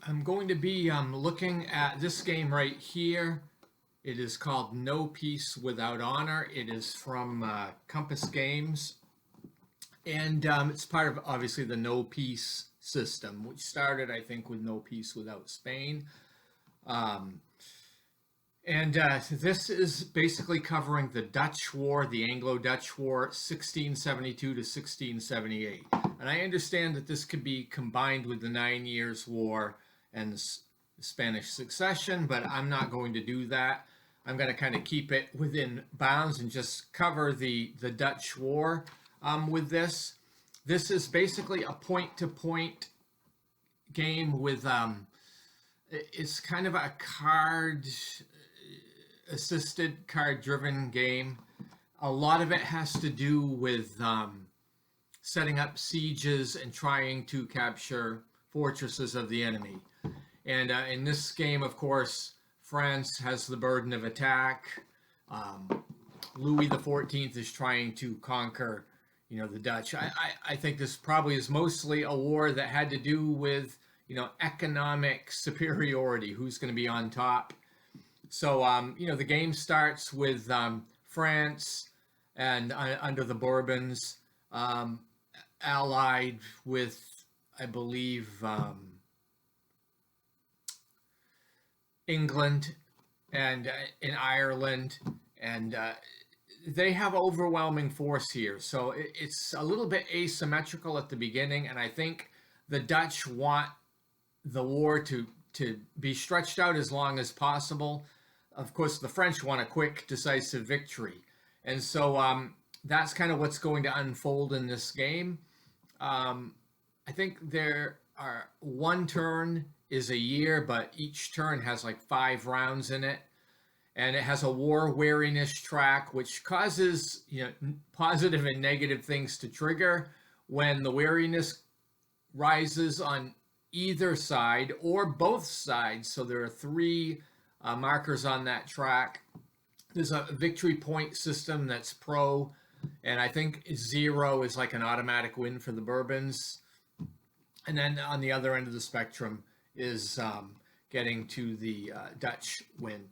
I'm going to be looking at this game right here. It is called No Peace Without Honor. It is from Compass Games, and it's part of obviously the No Peace system, which started, I think, with No Peace Without Spain. Um, and this is basically covering the Dutch War, the Anglo-Dutch War, 1672 to 1678. And I understand that this could be combined with the 9 Years' War and the Spanish Succession, but I'm not going to do that. I'm going to kind of keep it within bounds and just cover the Dutch War with this. This is basically a point-to-point game with it's kind of a card assisted, card driven game. A lot of it has to do with setting up sieges and trying to capture fortresses of the enemy. And in this game, of course, France has the burden of attack. Louis XIV is trying to conquer, the Dutch. I think this probably is mostly a war that had to do with, economic superiority, who's going to be on top. So, the game starts with France and under the Bourbons, allied with, I believe, England and in Ireland, and they have overwhelming force here. So it's a little bit asymmetrical at the beginning, and I think the Dutch want the war to be stretched out as long as possible. Of course, the French want a quick, decisive victory. And so that's kind of what's going to unfold in this game. I think there are one turn is a year, but each turn has like 5 rounds in it. And it has a war wariness track, which causes positive and negative things to trigger when the wariness rises on either side or both sides. So there are 3 markers on that track. There's a victory point system that's pro, and I think 0 is like an automatic win for the Bourbons. And then on the other end of the spectrum is getting to the Dutch win.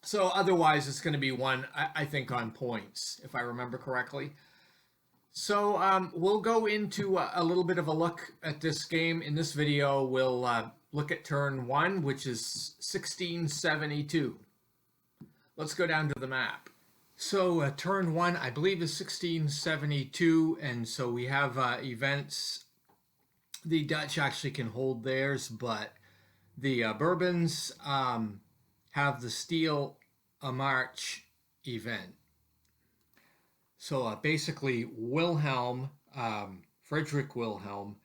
So otherwise, it's going to be one, I think, on points, if I remember correctly. So we'll go into a little bit of a look at this game. In this video, we'll look at turn 1, which is 1672. Let's go down to the map. So turn 1, I believe, is 1672, and so we have events. The Dutch actually can hold theirs, but the Bourbons have the Steel a March event. So basically, Wilhelm, Frederick Wilhelm,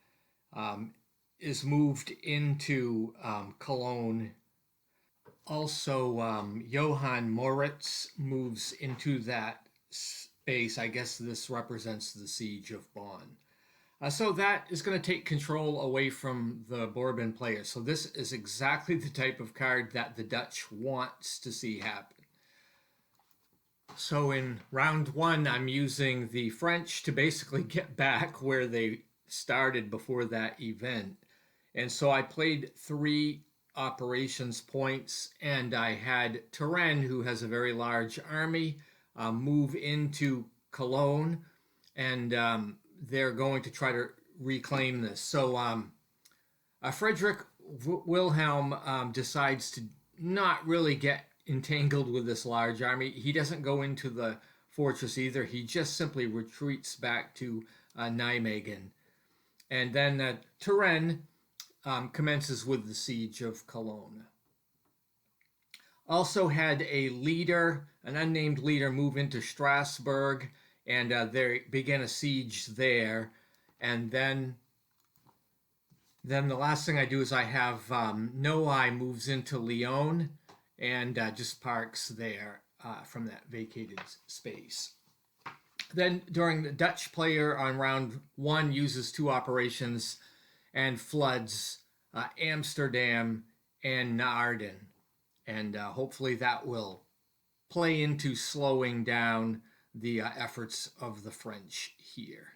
is moved into Cologne. Also, Johann Moritz moves into that space. I guess this represents the siege of Bonn. So that is going to take control away from the Bourbon players. So this is exactly the type of card that the Dutch wants to see happen. So in round 1, I'm using the French to basically get back where they started before that event. And so I played 3 operations points, and I had Turenne, who has a very large army, move into Cologne, and they're going to try to reclaim this. So Frederick Wilhelm decides to not really get entangled with this large army. He doesn't go into the fortress either. He just simply retreats back to Nijmegen. And then Turenne commences with the siege of Cologne. Also had a leader, an unnamed leader, move into Strasbourg, and they began a siege there. And then the last thing I do is I have Noailles moves into Lyon and just parks there from that vacated space. Then during the Dutch player on round 1 uses 2 operations and floods Amsterdam and Naarden. And hopefully that will play into slowing down the efforts of the French here.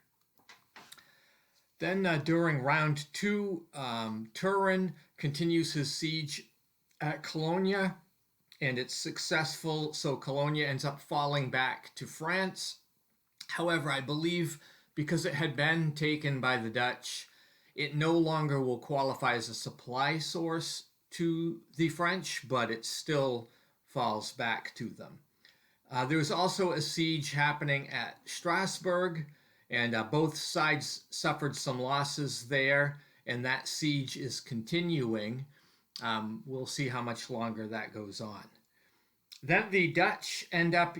Then during round two, Turin continues his siege at Cologne, and it's successful, so Cologne ends up falling back to France. However, I believe because it had been taken by the Dutch, it no longer will qualify as a supply source to the French, but it still falls back to them. There was also a siege happening at Strasbourg, and both sides suffered some losses there, and that siege is continuing. We'll see how much longer that goes on. Then the Dutch end up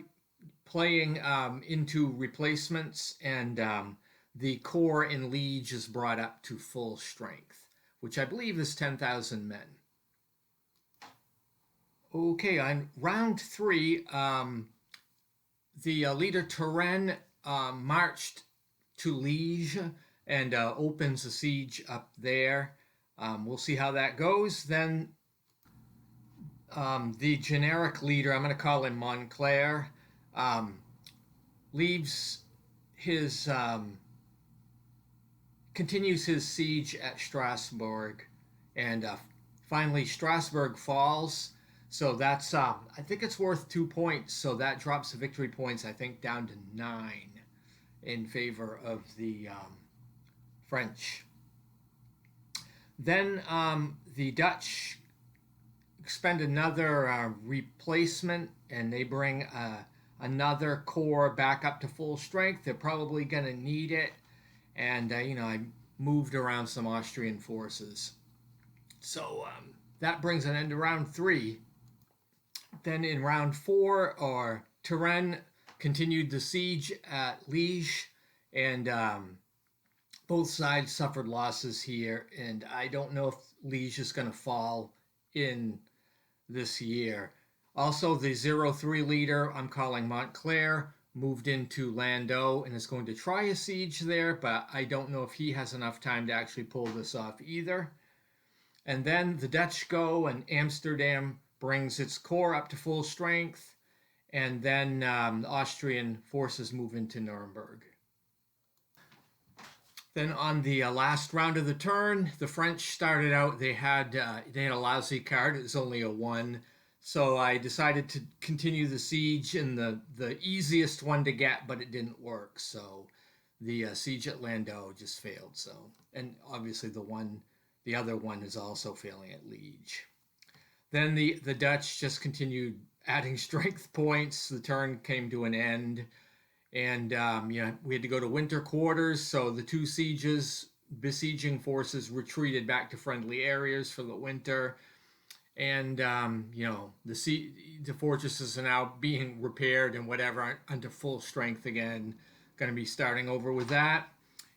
playing into replacements, and the corps in Liege is brought up to full strength, which I believe is 10,000 men. Okay, on round three, the leader Turenne marched to Liege and opens a siege up there. We'll see how that goes. Then the generic leader, I'm going to call him Montclair, leaves his continues his siege at Strasbourg, and finally Strasbourg falls. So that's I think it's worth 2 points. So that drops the victory points, I think, down to 9 in favor of the French. Then the Dutch expend another replacement, and they bring another corps back up to full strength. They're probably going to need it, and I moved around some Austrian forces. So that brings an end to round three. Then in round four, Turenne continued the siege at Liege, and both sides suffered losses here, and I don't know if Liege is going to fall in this year. Also, the 03 leader, I'm calling Montclair, moved into Landau and is going to try a siege there, but I don't know if he has enough time to actually pull this off either. And then the Dutch go, and Amsterdam brings its corps up to full strength, and then the Austrian forces move into Nuremberg. Then on the last round of the turn, the French started out, they had a lousy card. It was only a 1. So I decided to continue the siege, and the easiest one to get, but it didn't work. So the siege at Landau just failed. So, and obviously the other one is also failing at Liege. Then the Dutch just continued adding strength points. The turn came to an end, and we had to go to winter quarters. So the two besieging forces retreated back to friendly areas for the winter. And the fortresses are now being repaired and whatever under full strength again. Going to be starting over with that.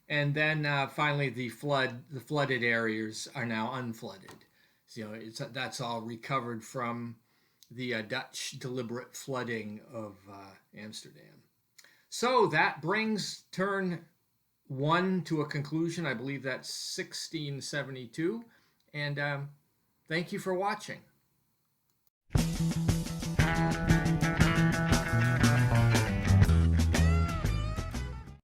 And then finally, the flooded areas are now unflooded. So that's all recovered from the Dutch deliberate flooding of Amsterdam. So that brings turn 1 to a conclusion. I believe that's 1672, and thank you for watching.